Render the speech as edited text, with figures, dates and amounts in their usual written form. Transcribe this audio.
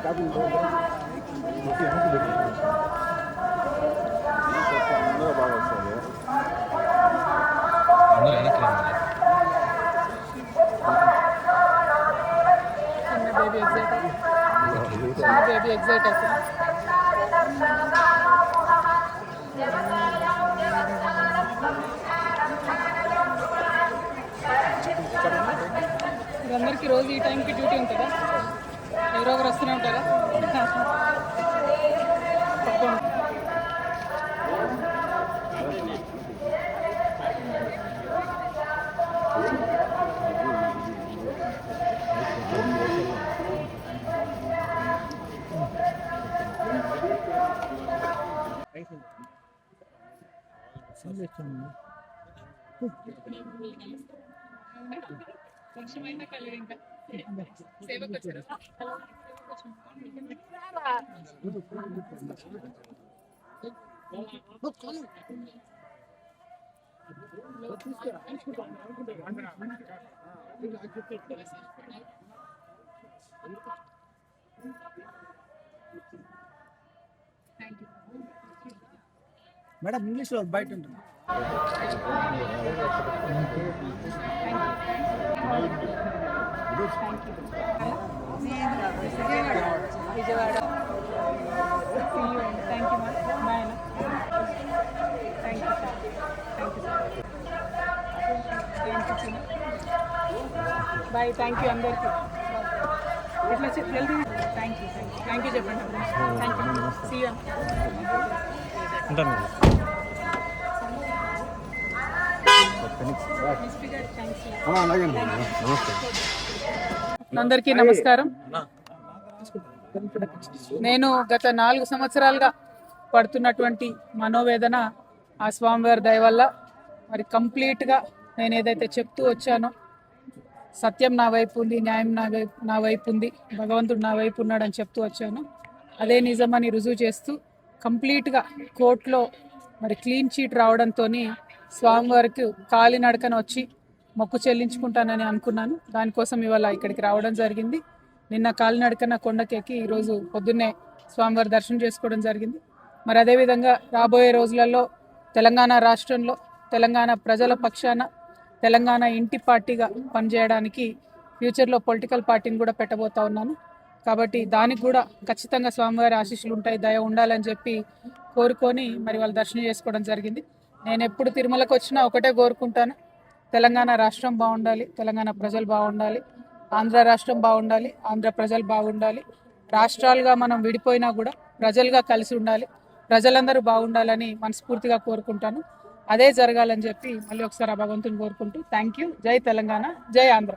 Baby excite అవుతుంది. అందరికీ రోజు ఈ టైంకి డ్యూటీ ఉంటుందా? ఎవరో ఒకరు వస్తూనే ఉంటారా? కొంచెమైనా కలిగి ఇంకా సేవకు వచ్చారా? మేడం ఇంగ్లీష్లో బయట ఉంటుంది. Vijayawada. Thank you bye. Thank you sir. Bye. Thank you అందరికీ. ఎట్లా జల్దీ. థ్యాంక్ యూ చెప్పండి. Thank you. See you. అందరికీ నమస్కారం. నేను గత 4 సంవత్సరాలుగా పడుతున్నటువంటి మనోవేదన ఆ స్వామివారి దయ వల్ల మరి కంప్లీట్గా నేను ఏదైతే చెప్తూ వచ్చానో సత్యం నా వైపు ఉంది, న్యాయం నా వైపు ఉంది, భగవంతుడు నా వైపు ఉన్నాడని చెప్తూ వచ్చాను. అదే నిజమని రుజువు చేస్తూ కంప్లీట్గా కోర్టులో మరి క్లీన్ చీట్ రావడంతో స్వామివారికి కాలినడకన వచ్చి మొక్కు చెల్లించుకుంటానని అనుకున్నాను. దానికోసం ఇవాళ ఇక్కడికి రావడం జరిగింది. నిన్న కాలినడకన కొండకెక్కి ఈరోజు పొద్దున్నే స్వామివారి దర్శనం చేసుకోవడం జరిగింది. మరి అదేవిధంగా రాబోయే రోజులలో తెలంగాణ రాష్ట్రంలో తెలంగాణ ప్రజల పక్షాన తెలంగాణ ఇంటి పార్టీగా పనిచేయడానికి ఫ్యూచర్లో పొలిటికల్ పార్టీని కూడా పెట్టబోతా ఉన్నాను. కాబట్టి దానికి కూడా ఖచ్చితంగా స్వామివారి ఆశీస్సులు ఉంటాయి, దయ ఉండాలని చెప్పి కోరుకొని మరి వాళ్ళు దర్శనం చేసుకోవడం జరిగింది. నేను ఎప్పుడు తిరుమలకు వచ్చినా ఒకటే కోరుకుంటాను, తెలంగాణ రాష్ట్రం బాగుండాలి, తెలంగాణ ప్రజలు బాగుండాలి, ఆంధ్ర రాష్ట్రం బాగుండాలి, ఆంధ్ర ప్రజలు బాగుండాలి. రాష్ట్రాలుగా మనం విడిపోయినా కూడా ప్రజలుగా కలిసి ఉండాలి, ప్రజలందరూ బాగుండాలని మనస్ఫూర్తిగా కోరుకుంటాను. అదే జరగాలని చెప్పి మళ్ళీ ఒకసారి ఆ భగవంతుని కోరుకుంటూ థ్యాంక్ యూ. జై తెలంగాణ, జై ఆంధ్ర.